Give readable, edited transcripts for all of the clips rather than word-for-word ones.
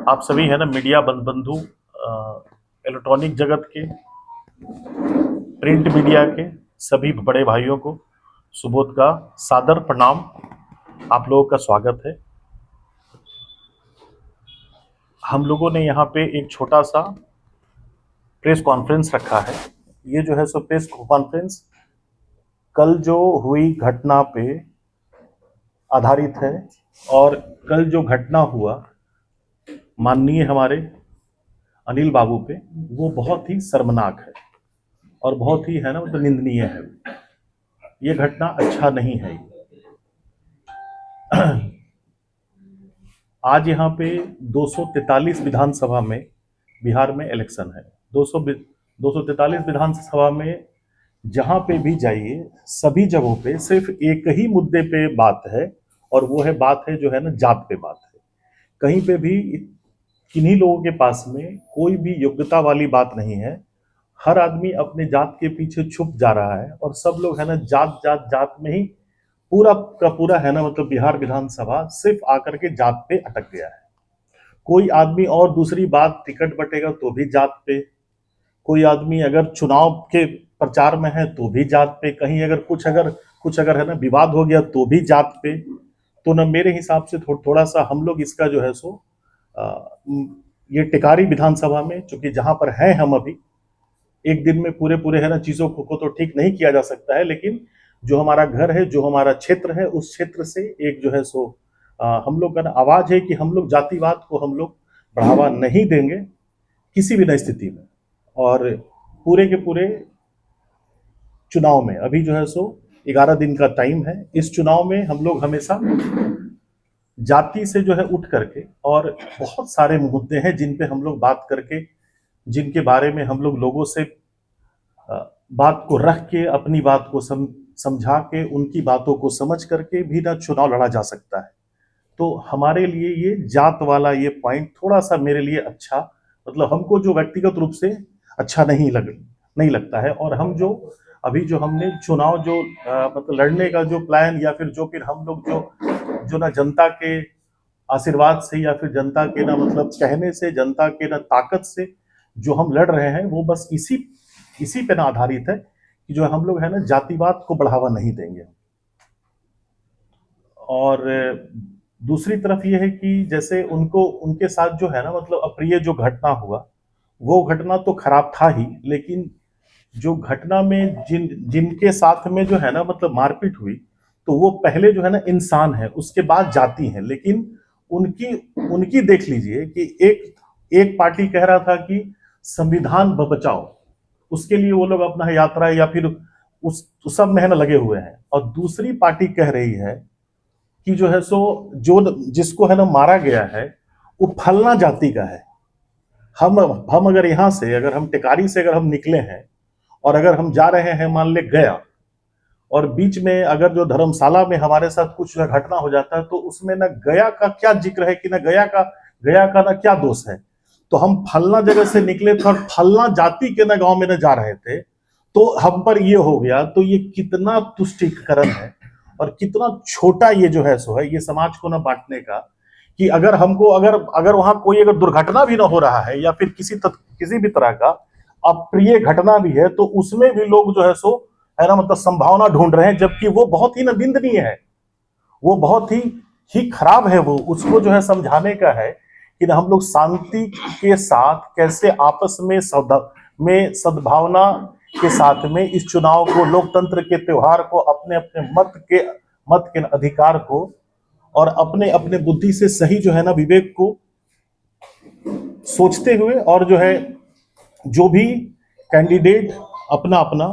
आप सभी है ना मीडिया बंधु, इलेक्ट्रॉनिक जगत के, प्रिंट मीडिया के सभी बड़े भाइयों को सुबोध का सादर प्रणाम। आप लोगों का स्वागत है। हम लोगों ने यहाँ पे एक छोटा सा प्रेस कॉन्फ्रेंस रखा है। ये जो है सो प्रेस कॉन्फ्रेंस कल जो हुई घटना पे आधारित है, और कल जो घटना हुआ माननीय हमारे अनिल बाबू पे, वो बहुत ही शर्मनाक है और बहुत ही है ना मतलब निंदनीय है। ये घटना अच्छा नहीं है। आज यहाँ पे 243 विधानसभा में बिहार में इलेक्शन है। 243 विधानसभा में जहाँ पे भी जाइए सभी जगहों पे सिर्फ एक ही मुद्दे पे बात है, और वो है बात है जो है ना जात पे बात है। कहीं पे भी किन्हीं लोगों के पास में कोई भी योग्यता वाली बात नहीं है। हर आदमी अपने जात के पीछे छुप जा रहा है, और सब लोग है ना जात जात जात में ही पूरा का पूरा है ना मतलब बिहार विधानसभा सिर्फ आकर के जात पे अटक गया है। कोई आदमी और दूसरी बात टिकट बटेगा तो भी जात पे, कोई आदमी अगर चुनाव के प्रचार में है तो भी जात पे, कहीं अगर कुछ अगर है ना विवाद हो गया तो भी जात पे। तो ना मेरे हिसाब से थोड़ा सा हम लोग इसका जो है सो ये टिकारी विधानसभा में, चूंकि जहां पर हैं हम अभी, एक दिन में पूरे पूरे है ना चीजों को तो ठीक नहीं किया जा सकता है, लेकिन जो हमारा घर है, जो हमारा क्षेत्र है, उस क्षेत्र से एक जो है सो हम लोग का ना आवाज है कि हम लोग जातिवाद को हम लोग बढ़ावा नहीं देंगे किसी भी नई स्थिति में। और पूरे के पूरे चुनाव में अभी जो है सो 11 दिन का टाइम है। इस चुनाव में हम लोग हमेशा जाति से जो है उठ करके, और बहुत सारे मुद्दे हैं जिन पे हम लोग बात करके, जिनके बारे में हम लोग लोगों से बात को रख के, अपनी बात को समझा के, उनकी बातों को समझ करके भी ना चुनाव लड़ा जा सकता है। तो हमारे लिए ये जात वाला ये पॉइंट थोड़ा सा मेरे लिए अच्छा, मतलब हमको जो व्यक्तिगत रूप से अच्छा नहीं लगता है। और हम जो अभी जो हमने चुनाव जो मतलब लड़ने का जो प्लान, या फिर हम लोग जो जो ना जनता के आशीर्वाद से, या फिर जनता के ना मतलब कहने से, जनता के ना ताकत से जो हम लड़ रहे हैं, वो बस इसी पे ना आधारित है कि जो हम लोग है ना जातिवाद को बढ़ावा नहीं देंगे। और दूसरी तरफ ये है कि जैसे उनको उनके साथ जो है ना मतलब अप्रिय जो घटना हुआ, वो घटना तो खराब था ही, लेकिन जो घटना में जिनके साथ में जो है ना मतलब मारपीट हुई, तो वो पहले जो है ना इंसान है, उसके बाद जाति है। लेकिन उनकी उनकी देख लीजिए कि एक एक पार्टी कह रहा था कि संविधान बचाओ, उसके लिए वो लोग अपना यात्रा या फिर उस सब में है ना लगे हुए हैं, और दूसरी पार्टी कह रही है कि जो है सो जो जिसको है ना मारा गया है वो फलना जाति का है। हम अगर यहाँ से, अगर हम टिकारी से अगर हम निकले हैं, और अगर हम जा रहे हैं मान ले गया, और बीच में अगर जो धर्मशाला में हमारे साथ कुछ घटना हो जाता है, तो उसमें ना गया का क्या जिक्र है कि ना गया का ना क्या दोष है। तो हम फलना जगह से निकले थे और फलना जाति के ना गांव में ना जा रहे थे, तो हम पर ये हो गया। तो ये कितना तुष्टीकरण है, और कितना छोटा ये जो है सो है ये समाज को ना बांटने का, कि अगर हमको अगर अगर वहां कोई अगर दुर्घटना भी ना हो रहा है, या फिर किसी भी तरह का अप्रिय घटना भी है, तो उसमें भी लोग जो है सो है ना मतलब संभावना ढूंढ रहे हैं, जबकि वो बहुत ही ना निंदनीय है, वो बहुत ही खराब है। वो उसको जो है समझाने का है कि हम लोग शांति के साथ कैसे आपस में सद्भावना के साथ में इस चुनाव को, लोकतंत्र के त्योहार को, अपने अपने मत के अधिकार को, और अपने अपने बुद्धि से सही जो है ना विवेक को सोचते हुए, और जो है जो भी कैंडिडेट अपना अपना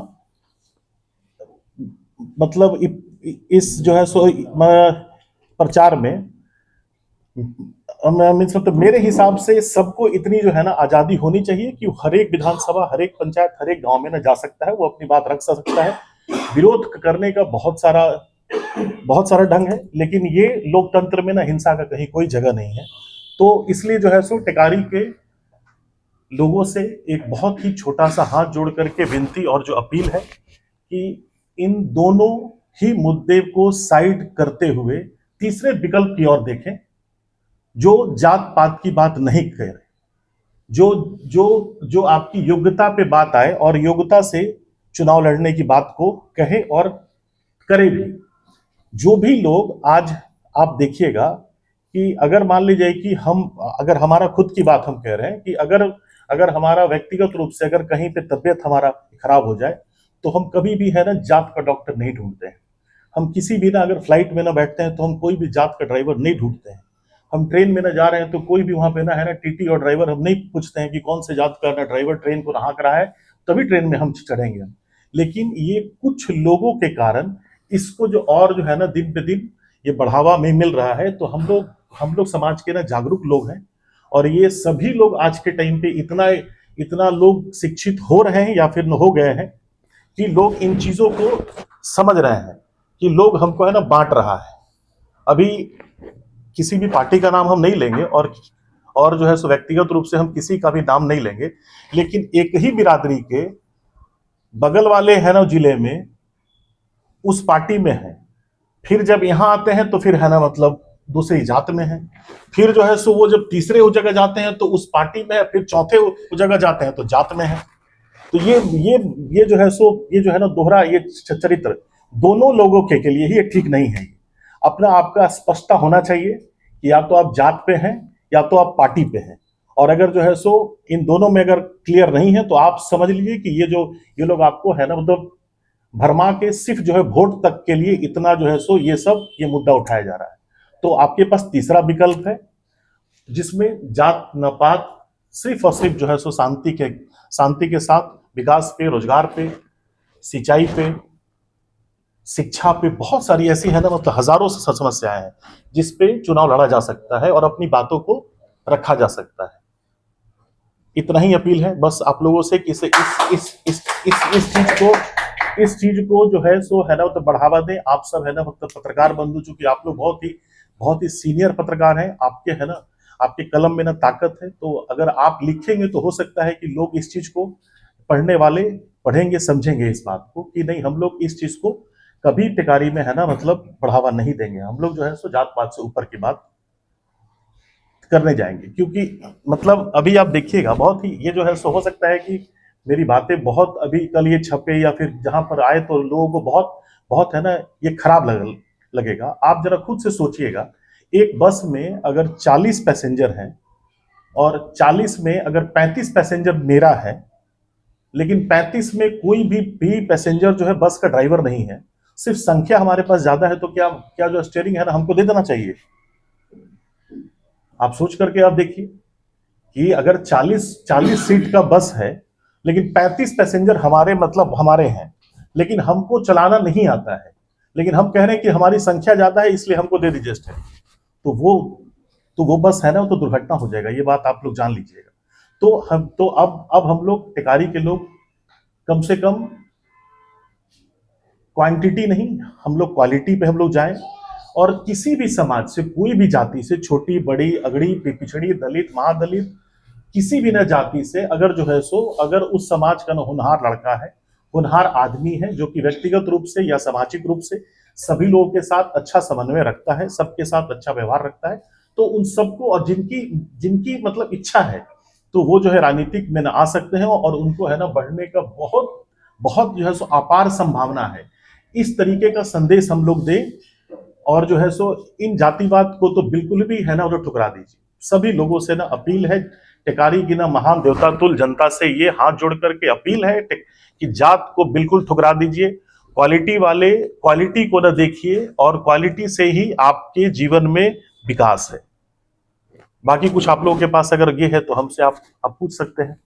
मतलब इस जो है सो प्रचार में, मतलब मेरे हिसाब से सबको इतनी जो है ना आजादी होनी चाहिए कि हर एक विधानसभा, हर एक पंचायत, हर एक गांव में ना जा सकता है, वो अपनी बात रख सकता है। विरोध करने का बहुत सारा ढंग है, लेकिन ये लोकतंत्र में ना हिंसा का कहीं कोई जगह नहीं है। तो इसलिए जो है सो टिकारी के लोगों से एक बहुत ही छोटा सा हाथ जोड़ करके विनती और जो अपील है कि इन दोनों ही मुद्दे को साइड करते हुए तीसरे विकल्प की ओर देखें, जो जात पात की बात नहीं करे, जो जो जो आपकी योग्यता पे बात आए और योग्यता से चुनाव लड़ने की बात को कहे और करे भी। जो भी लोग आज आप देखिएगा कि अगर मान लीजिए कि हम, अगर हमारा खुद की बात हम कह रहे हैं कि अगर अगर हमारा व्यक्तिगत रूप से अगर कहीं पे तबियत हमारा खराब हो जाए तो हम कभी भी है ना जात का डॉक्टर नहीं ढूंढते हैं। हम किसी भी ना, अगर फ्लाइट में ना बैठते हैं तो हम कोई भी जात का ड्राइवर नहीं ढूंढते हैं। हम ट्रेन में ना जा रहे हैं तो कोई भी वहां पे ना है ना टीटी और ड्राइवर हम नहीं पूछते हैं कि कौन से जात का ना ड्राइवर ट्रेन को हाँक रहा है, तभी ट्रेन में हम चढ़ेंगे। लेकिन ये कुछ लोगों के कारण इसको जो और जो है ना दिन पे दिन ये बढ़ावा में मिल रहा है। तो हम लोग समाज के ना जागरूक लोग हैं और ये सभी लोग आज के टाइम पे इतना इतना लोग शिक्षित हो रहे हैं या फिर हो गए हैं कि लोग इन चीजों को समझ रहे हैं कि लोग हमको है ना बांट रहा है। अभी किसी भी पार्टी का नाम हम नहीं लेंगे और जो है सो व्यक्तिगत रूप से हम किसी का भी नाम नहीं लेंगे, लेकिन एक ही बिरादरी के बगल वाले है ना जिले में उस पार्टी में है, फिर जब यहां आते हैं तो फिर है ना मतलब दूसरी जात में है, फिर जो है सो वो जब तीसरे उस जगह जाते हैं तो उस पार्टी में है, फिर चौथे उस जगह जाते हैं तो जात में है। तो ये जो है सो ये जो है ना दोहरा ये चरित्र दोनों लोगों के लिए ही ये ठीक नहीं है। अपना आपका स्पष्टता होना चाहिए कि या तो आप जात पे हैं या तो आप पार्टी पे हैं। और अगर जो है सो इन दोनों में अगर क्लियर नहीं है तो आप समझ लीजिए कि ये लोग आपको है ना मतलब भरमा के सिर्फ जो है वोट तक के लिए इतना जो है सो ये मुद्दा उठाया जा रहा है। तो आपके पास तीसरा विकल्प है जिसमें जात न पात सिर्फ और सिर्फ जो है सो शांति के साथ विकास पे, रोजगार पे, सिंचाई पे, शिक्षा पे बहुत सारी ऐसी है ना मतलब हजारों समस्याएं हैं जिस पे चुनाव लड़ा जा सकता है और अपनी बातों को रखा जा सकता है। इतना ही अपील है बस आप लोगों से कि इसे इस चीज को जो है सो है ना तो बढ़ावा दें। आप सब है ना मतलब पत्रकार बंधु, चूंकि आप लोग बहुत ही सीनियर पत्रकार हैं, आपके है ना आपके कलम में ना ताकत है, तो अगर आप लिखेंगे तो हो सकता है कि लोग इस चीज को पढ़ने वाले पढ़ेंगे, समझेंगे इस बात को कि नहीं हम लोग इस चीज को कभी टिकारी में है ना मतलब बढ़ावा नहीं देंगे। हम लोग जो है सो जात पात से ऊपर की बात करने जाएंगे। क्योंकि मतलब अभी आप देखिएगा बहुत ही ये जो है सो हो सकता है कि मेरी बातें बहुत अभी कल ये छपे या फिर जहां पर आए तो लोगों को बहुत बहुत है ना ये खराब लगेगा। आप जरा खुद से सोचिएगा, एक बस में अगर 40 पैसेंजर हैं और 40 में अगर 35 पैसेंजर मेरा है, लेकिन 35 में कोई भी पैसेंजर जो है बस का ड्राइवर नहीं है, सिर्फ संख्या हमारे पास ज्यादा है, तो क्या क्या जो स्टीयरिंग है ना हमको दे देना चाहिए? आप सोच करके आप देखिए कि अगर 40 सीट का बस है लेकिन 35 पैसेंजर हमारे मतलब हमारे हैं, लेकिन हमको चलाना नहीं आता है, लेकिन हम कह रहे हैं कि हमारी संख्या ज्यादा है इसलिए हमको दे दीजिए स्टीयरिंग, तो वो बस है ना तो दुर्घटना हो जाएगा। ये बात आप लोग जान लीजिएगा। तो अब हम लोग टिकारी के लोग कम से कम क्वांटिटी नहीं, हम लोग क्वालिटी पे हम लोग जाएं और किसी भी समाज से, कोई भी जाति से, छोटी बड़ी अगड़ी पिछड़ी दलित महादलित, किसी भी न जाति से अगर जो है सो अगर उस समाज का न होनहार लड़का है, होनहार आदमी है जो कि व्यक्तिगत रूप से या सामाजिक रूप से सभी लोगों के साथ अच्छा समन्वय रखता है, सबके साथ अच्छा व्यवहार रखता है, तो उन सबको और जिनकी जिनकी मतलब इच्छा है तो वो जो है राजनीतिक में न आ सकते हैं और उनको है ना बढ़ने का बहुत बहुत जो है सो अपार संभावना है। इस तरीके का संदेश हम लोग दें और जो है सो इन जातिवाद को तो बिल्कुल भी है ना उधर ठुकरा दीजिए। सभी लोगों से ना अपील है, टिकारी की ना महान देवता तुल जनता से ये हाथ जोड़ करके अपील है कि जात को बिल्कुल ठुकरा दीजिए, क्वालिटी वाले क्वालिटी को ना देखिए और क्वालिटी से ही आपके जीवन में विकास है। बाकी कुछ आप लोगों के पास अगर ये है तो हमसे आप पूछ सकते हैं।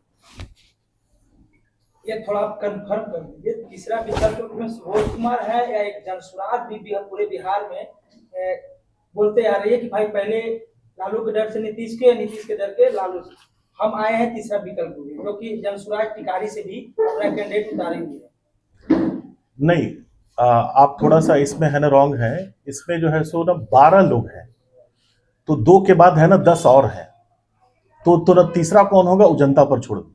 ये थोड़ा आप कंफर्म कर दीजिए, तीसरा विकल्प में सुबोध कुमार है या एक जनसुराज भी पूरे बिहार में बोलते आ रही है कि भाई पहले लालू के डर से नीतीश के, नीतीश के डर के लालू, हम आए हैं तीसरा विकल्प में, क्योंकि जनसुराज टिकारी से भी अपना कैंडिडेट उतारे हुए हैं। नहीं, आप थोड़ा सा इसमें है ना रॉन्ग है। इसमें जो है सो ना 12 लोग हैं, तो 2 के बाद है ना 10 और हैं, तो ना तीसरा कौन होगा वो जनता पर छोड़ दो।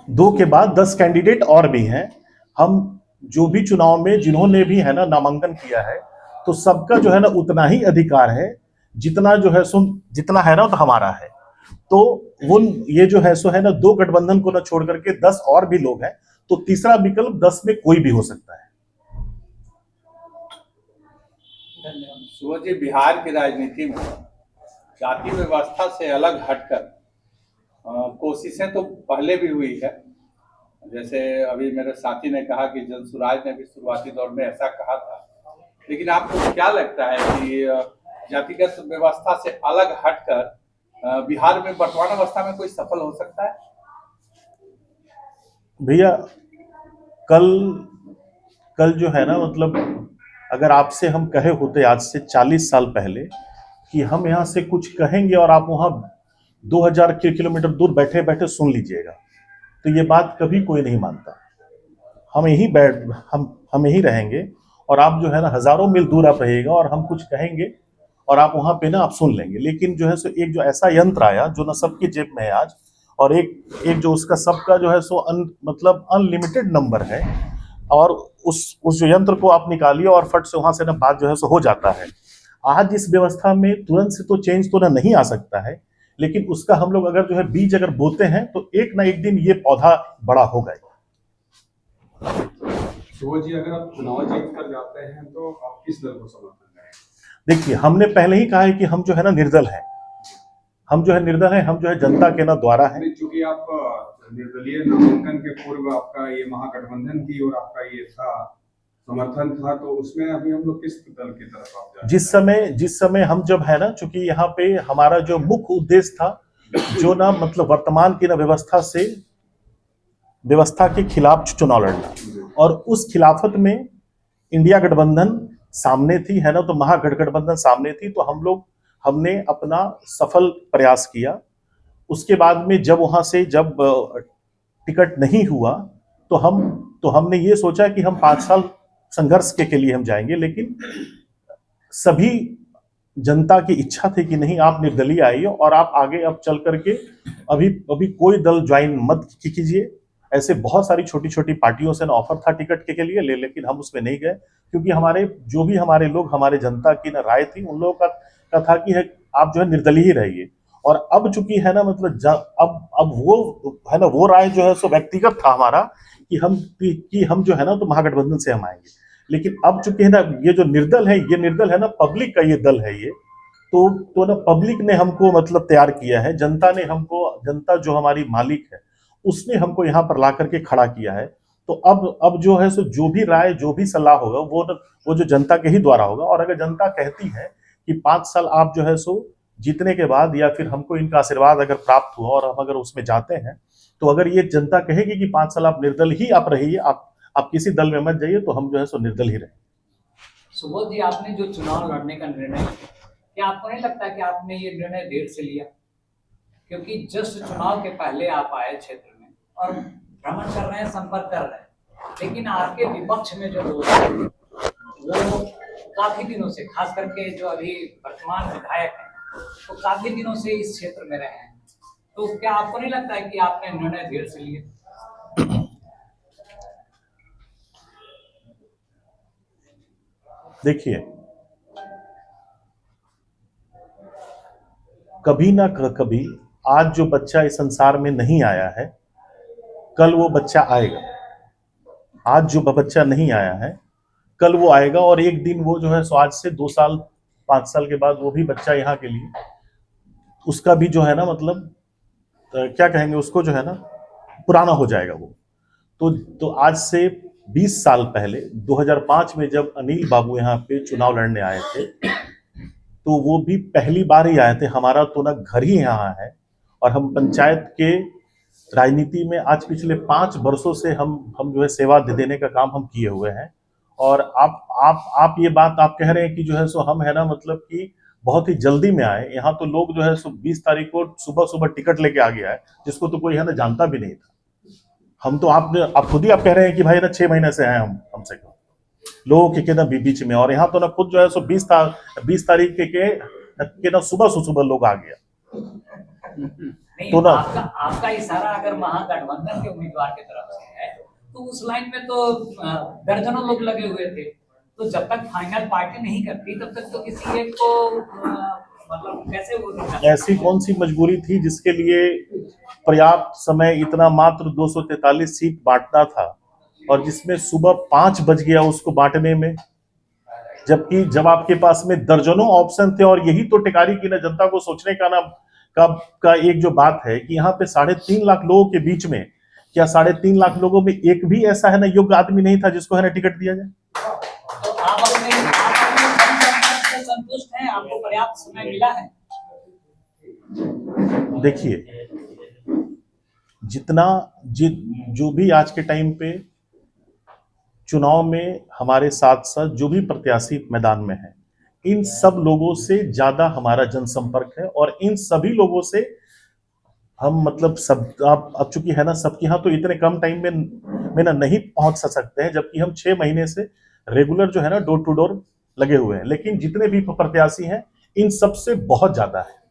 2 के बाद 10 कैंडिडेट और भी हैं। हम जो भी चुनाव में जिन्होंने भी है ना नामांकन किया है तो सबका जो है ना उतना ही अधिकार है जितना जो है सो जितना है ना तो हमारा है। तो वो ये जो है सो है ना, 2 गठबंधन को ना छोड़ करके 10 और भी लोग हैं, तो तीसरा विकल्प 10 में कोई भी हो सकता है। सुबोध जी, बिहार की राजनीति में जाति व्यवस्था से अलग हटकर कोशिशें तो पहले भी हुई है। जैसे अभी मेरे साथी ने कहा कि जनसुराज ने भी शुरुआती दौर में ऐसा कहा था, लेकिन आपको क्या लगता है कि जातिगत व्यवस्था से अलग हटकर बिहार में वर्तमान अवस्था में कोई सफल हो सकता है? भैया, कल कल जो है ना, मतलब अगर आपसे हम कहे होते आज से 40 साल पहले कि हम यहाँ से कुछ कहेंगे और आप वहाँ 2000 किलोमीटर दूर बैठे बैठे सुन लीजिएगा, तो ये बात कभी कोई नहीं मानता। हम यहीं बैठ हम यहीं रहेंगे और आप जो है ना हजारों मील दूर आप रहिएगा और हम कुछ कहेंगे और आप वहां पे ना आप सुन लेंगे। लेकिन जो है सो एक जो ऐसा यंत्र आया जो ना सबकी जेब में है आज, और एक जो उसका सबका जो है सो मतलब अनलिमिटेड नंबर है, और उस जो यंत्र को आप निकालिए और फट से वहां से ना बात जो है सो हो जाता है। आज इस व्यवस्था में तुरंत से तो चेंज तो ना नहीं आ सकता है, लेकिन उसका हम लोग अगर जो है बीज अगर बोते हैं तो एक ना एक दिन ये पौधा बड़ा होगा। सुबोध जी, अगर आप चुनाव जीत कर जाते हैं तो आप किस दल को समर्थन करेंगे? देखिए, हमने पहले ही कहा है कि हम जो है ना निर्दल है, हम जो है निर्दल है, हम जो है जनता के ना द्वारा है। चूंकि आप निर्दलीय नामांकन के पूर्व आपका ये महागठबंधन थी और आपका ये था समर्थन था, तो उसमें अभी हम लोग किस दल की तरफ आप जा रहे हैं? जिस समय हम जब है ना, चूंकि यहाँ पे हमारा जो मुख्य उद्देश्य था जो ना मतलब वर्तमान की ना व्यवस्था के खिलाफ चुनाव लड़ना, और उस खिलाफत में इंडिया गठबंधन सामने थी है ना, तो महागठबंधन सामने थी, तो हमने अपना सफल प्रयास किया। उसके बाद में जब वहां से जब टिकट नहीं हुआ तो हमने ये सोचा कि हम 5 साल संघर्ष के लिए हम जाएंगे, लेकिन सभी जनता की इच्छा थी कि नहीं, आप निर्दलीय आइए और आप आगे अब चल करके अभी कोई दल ज्वाइन मत कीजिए। ऐसे बहुत सारी छोटी छोटी पार्टियों से ना ऑफर था टिकट के लिए, लेकिन हम उसमें नहीं गए, क्योंकि हमारे लोग हमारे जनता की ना राय थी, उन लोगों का था कि है आप जो है निर्दलीय ही रहिए। और अब चूंकि है ना मतलब अब वो है ना, वो राय जो है सो व्यक्तिगत था हमारा कि हम जो है ना तो महागठबंधन से हम आएंगे। लेकिन अब चूंकि है ना ये जो निर्दल है ना पब्लिक का ये दल है, ये तो ना पब्लिक ने हमको मतलब तैयार किया है, जनता जो हमारी मालिक है उसने हमको यहाँ पर ला करके खड़ा किया है। तो अब जो है सो जो भी राय जो भी सलाह होगा वो जो जनता के ही द्वारा होगा। और अगर जनता कहती है कि 5 साल आप जो है सो जीतने के बाद या फिर हमको इनका आशीर्वाद अगर प्राप्त हुआ और हम अगर उसमें जाते हैं, तो अगर ये जनता कहेगी कि 5 साल आप निर्दल ही आप रहिए, आप किसी दल में मत जाइए, तो हम जो है सो निर्दल ही रहे। सुबोध जी, आपने जो चुनाव लड़ने का निर्णय लिया, क्या आपको नहीं लगता कि आपने ये निर्णय देर से लिया? क्योंकि जस्ट चुनाव के पहले आप आए क्षेत्र में और भ्रमण कर रहे हैं, संपर्क कर रहे हैं, लेकिन आपके विपक्ष में जो लोग हैं वो काफी दिनों से, खास करके जो अभी वर्तमान विधायक हैं, वो काफी दिनों से इस क्षेत्र में रहे हैं। तो क्या आपको नहीं लगता है कि आपने निर्णय देर से लिया? देखिए, कभी ना कभी आज जो बच्चा इस संसार में नहीं आया है, कल वो बच्चा आएगा। आज जो बच्चा नहीं आया है, कल वो आएगा, और एक दिन वो जो है सो आज से 2 साल 5 साल के बाद वो भी बच्चा यहाँ के लिए, उसका भी जो है ना मतलब क्या कहेंगे उसको, जो है ना पुराना हो जाएगा वो। तो आज से 20 साल पहले 2005 में जब अनिल बाबू यहाँ पे चुनाव लड़ने आए थे, तो वो भी पहली बार ही आए थे। हमारा तो ना घर ही यहाँ है, और हम पंचायत के राजनीति में आज पिछले 5 वर्षों से हम जो है सेवा देने का काम हम किए हुए हैं। और आप ये बात आप कह रहे हैं कि जो है सो हम है ना मतलब कि बहुत ही जल्दी में आए यहाँ, तो लोग जो है सो 20 तारीख को सुबह सुबह टिकट लेके आ गया है, जिसको तो कोई है ना जानता भी नहीं था। हम तो आप खुद ही आप कह रहे हैं कि भाई ना 6 महीने से हैं हम, कम से कम लोगों के ना बीच में, और यहाँ तो ना खुद जो है सो 20 तारीख के ना सुबह लोग आ गया। नहीं, तो ना आपका इशारा अगर महागठबंधन के उम्मीदवार की तरफ से है, तो उस लाइन में तो दर्जनों लोग लगे हुए थे। तो जब तक फाइनल पार्टी नहीं करती तब तक तो किसी एक को मतलब कैसे वो निकाल- ऐसी कौन सी मजबूरी थी जिसके लिए पर्याप्त समय इतना मात्र 243 सीट बांटना था, और जिसमें सुबह 5 बज गया उसको बांटने में, जबकि जब आपके पास में दर्जनों ऑप्शन थे। और यही तो टिकारी की ना जनता को सोचने का ना का एक जो बात है कि यहाँ पे 3.5 लाख लोगों के बीच में, क्या 3.5 लाख लोगों में एक भी ऐसा है ना योग्य आदमी नहीं था जिसको है ना टिकट दिया जाए? तो आप अपने जनसंपर्क से संतुष्ट हैं? आपको पर्याप्त समय मिला है? देखिए, जितना जो भी आज के टाइम पे चुनाव में हमारे साथ साथ जो भी प्रत्याशी मैदान में हैं, इन सब लोगों से ज्यादा हमारा जनसंपर्क है। और इन सभी लोगों से हम मतलब सब अब चूंकि है ना सबके यहाँ तो इतने कम टाइम में ना नहीं पहुंच सकते हैं, जबकि हम 6 महीने से रेगुलर जो है ना डोर टू डोर लगे हुए हैं। लेकिन जितने भी प्रत्याशी हैं इन सब से बहुत ज्यादा है।